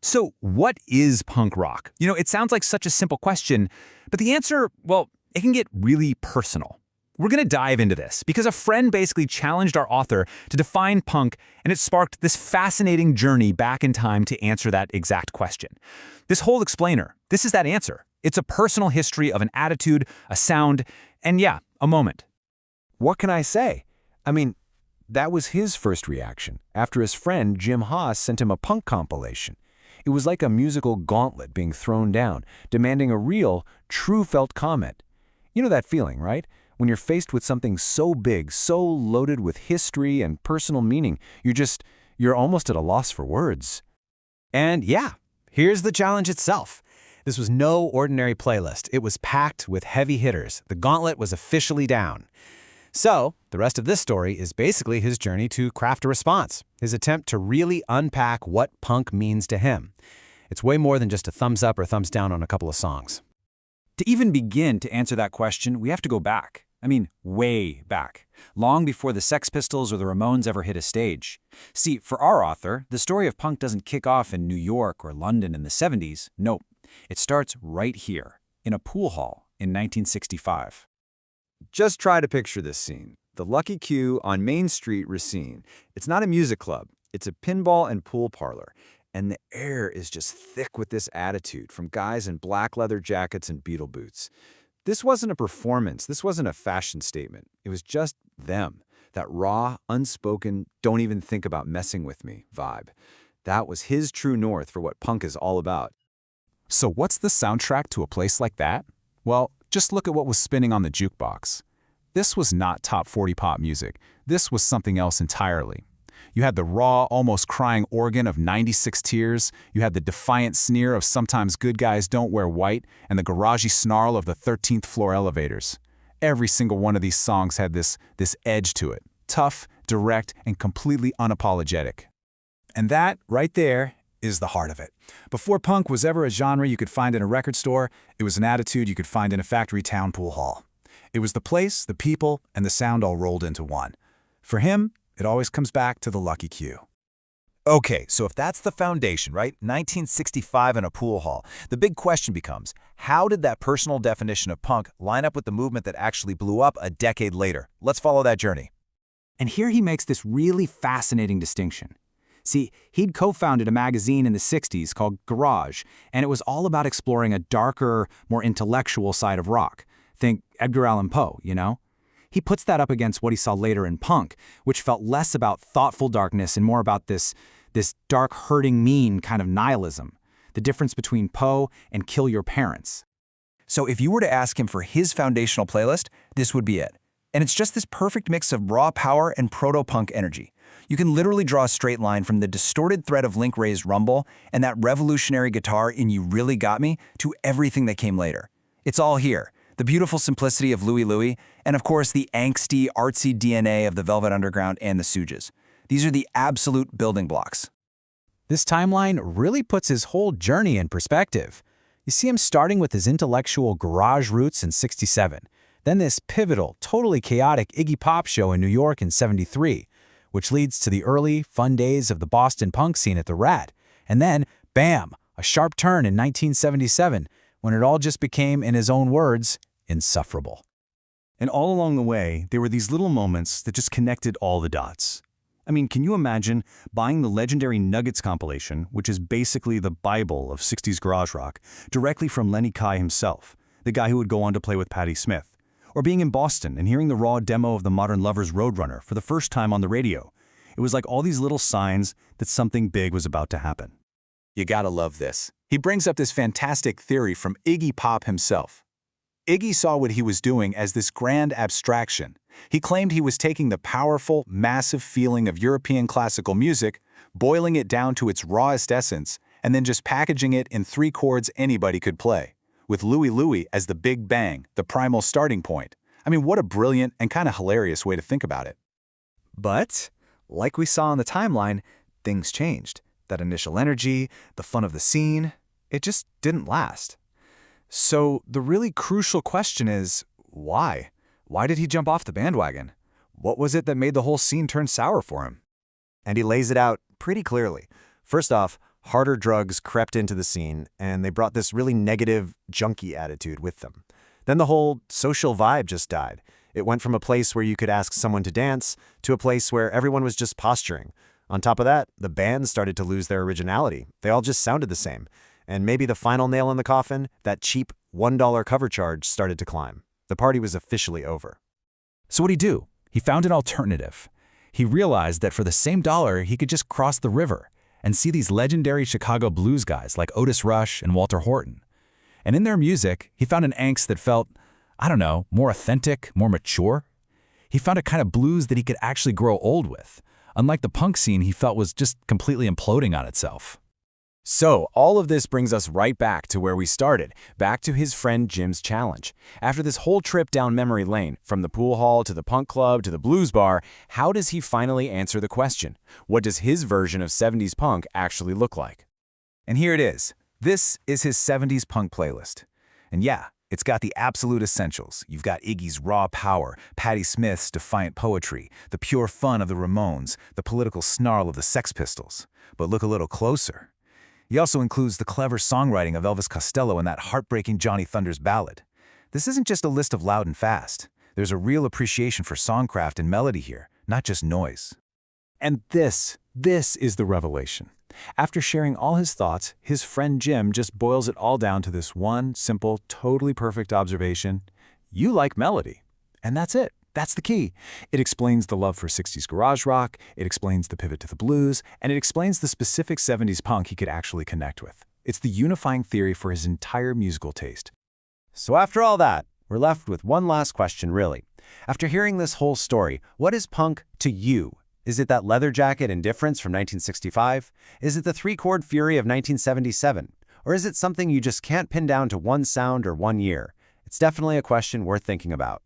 So what is punk rock? It sounds like such a simple question, but the answer, well, it can get really personal. We're going to dive into this because a friend basically challenged our author to define punk, and it sparked this fascinating journey back in time to answer that exact question. This whole explainer, this is that answer. It's a personal history of an attitude, a sound, and yeah, a moment. What can I say? I mean, that was his first reaction after his friend Jim Haas sent him a punk compilation. It was like a musical gauntlet being thrown down, demanding a real, true felt comment. You know that feeling, right? When you're faced with something so big, so loaded with history and personal meaning, you're almost at a loss for words. And yeah, here's the challenge itself. This was no ordinary playlist. It was packed with heavy hitters. The gauntlet was officially down. So, the rest of this story is basically his journey to craft a response, his attempt to really unpack what punk means to him. It's way more than just a thumbs up or thumbs down on a couple of songs. To even begin to answer that question, we have to go back. I mean, way back. Long before the Sex Pistols or the Ramones ever hit a stage. See, for our author, the story of punk doesn't kick off in New York or London in the 70s. Nope. It starts right here, in a pool hall in 1965. Just try to picture this scene. The Lucky Q on Main Street, Racine. It's not a music club. It's a pinball and pool parlor. And the air is just thick with this attitude from guys in black leather jackets and Beatle boots. This wasn't a performance. This wasn't a fashion statement. It was just them. That raw, unspoken, don't even think about messing with me vibe. That was his true north for what punk is all about. So what's the soundtrack to a place like that? Well, just look at what was spinning on the jukebox. This was not top 40 pop music. This was something else entirely. You had the raw, almost crying organ of 96 Tears. You had the defiant sneer of Sometimes Good Guys Don't Wear White, and the garagey snarl of the 13th Floor Elevators. Every single one of these songs had this edge to it. Tough, direct, and completely unapologetic. And that, right there, is the heart of it. Before punk was ever a genre you could find in a record store, it was an attitude you could find in a factory town pool hall. It was the place, the people, and the sound all rolled into one. For him, it always comes back to the Lucky Q. Okay, so if that's the foundation, right? 1965 in a pool hall. The big question becomes, how did that personal definition of punk line up with the movement that actually blew up a decade later? Let's follow that journey. And here he makes this really fascinating distinction. See, he'd co-founded a magazine in the 60s called Garage, and it was all about exploring a darker, more intellectual side of rock. Think Edgar Allan Poe, you know? He puts that up against what he saw later in punk, which felt less about thoughtful darkness and more about this dark, hurting, mean kind of nihilism. The difference between Poe and Kill Your Parents. So if you were to ask him for his foundational playlist, this would be it. And it's just this perfect mix of raw power and proto-punk energy. You can literally draw a straight line from the distorted thread of Link Wray's Rumble and that revolutionary guitar in You Really Got Me to everything that came later. It's all here. The beautiful simplicity of Louie Louie, and of course the angsty, artsy DNA of the Velvet Underground and the Stooges. These are the absolute building blocks. This timeline really puts his whole journey in perspective. You see him starting with his intellectual garage roots in '67, then this pivotal, totally chaotic Iggy Pop show in New York in '73, which leads to the early, fun days of the Boston punk scene at the Rat, and then, bam, a sharp turn in 1977, when it all just became, in his own words, insufferable. And all along the way, there were these little moments that just connected all the dots. I mean, can you imagine buying the legendary Nuggets compilation, which is basically the Bible of 60s garage rock, directly from Lenny Kai himself, the guy who would go on to play with Patti Smith? Or being in Boston and hearing the raw demo of the Modern Lovers' Roadrunner for the first time on the radio. It was like all these little signs that something big was about to happen. You gotta love this. He brings up this fantastic theory from Iggy Pop himself. Iggy saw what he was doing as this grand abstraction. He claimed he was taking the powerful, massive feeling of European classical music, boiling it down to its rawest essence, and then just packaging it in 3 chords anybody could play, with Louie Louie as the big bang, the primal starting point. I mean, what a brilliant and kind of hilarious way to think about it. But, like we saw on the timeline, things changed. That initial energy, the fun of the scene, it just didn't last. So the really crucial question is, why? Why did he jump off the bandwagon? What was it that made the whole scene turn sour for him? And he lays it out pretty clearly. First off, Harder drugs crept into the scene, and they brought this really negative, junky attitude with them. Then the whole social vibe just died. It went from a place where you could ask someone to dance to a place where everyone was just posturing. On top of that, the bands started to lose their originality. They all just sounded the same. And maybe the final nail in the coffin, that cheap $1 cover charge started to climb. The party was officially over. So what'd he do? He found an alternative. He realized that for the same dollar, he could just cross the river and see these legendary Chicago blues guys like Otis Rush and Walter Horton. And in their music, he found an angst that felt, I don't know, more authentic, more mature. He found a kind of blues that he could actually grow old with, unlike the punk scene he felt was just completely imploding on itself. So, all of this brings us right back to where we started, back to his friend Jim's challenge. After this whole trip down memory lane, from the pool hall to the punk club to the blues bar, how does he finally answer the question? What does his version of 70s punk actually look like? And here it is. This is his 70s punk playlist. And yeah, it's got the absolute essentials. You've got Iggy's raw power, Patti Smith's defiant poetry, the pure fun of the Ramones, the political snarl of the Sex Pistols. But look a little closer. He also includes the clever songwriting of Elvis Costello and that heartbreaking Johnny Thunders ballad. This isn't just a list of loud and fast. There's a real appreciation for songcraft and melody here, not just noise. And this is the revelation. After sharing all his thoughts, his friend Jim just boils it all down to this one simple, totally perfect observation. You like melody. And that's it. That's the key. It explains the love for 60s garage rock, it explains the pivot to the blues, and it explains the specific 70s punk he could actually connect with. It's the unifying theory for his entire musical taste. So after all that, we're left with one last question, really. After hearing this whole story, what is punk to you? Is it that leather jacket indifference from 1965? Is it the three-chord fury of 1977? Or is it something you just can't pin down to one sound or one year? It's definitely a question worth thinking about.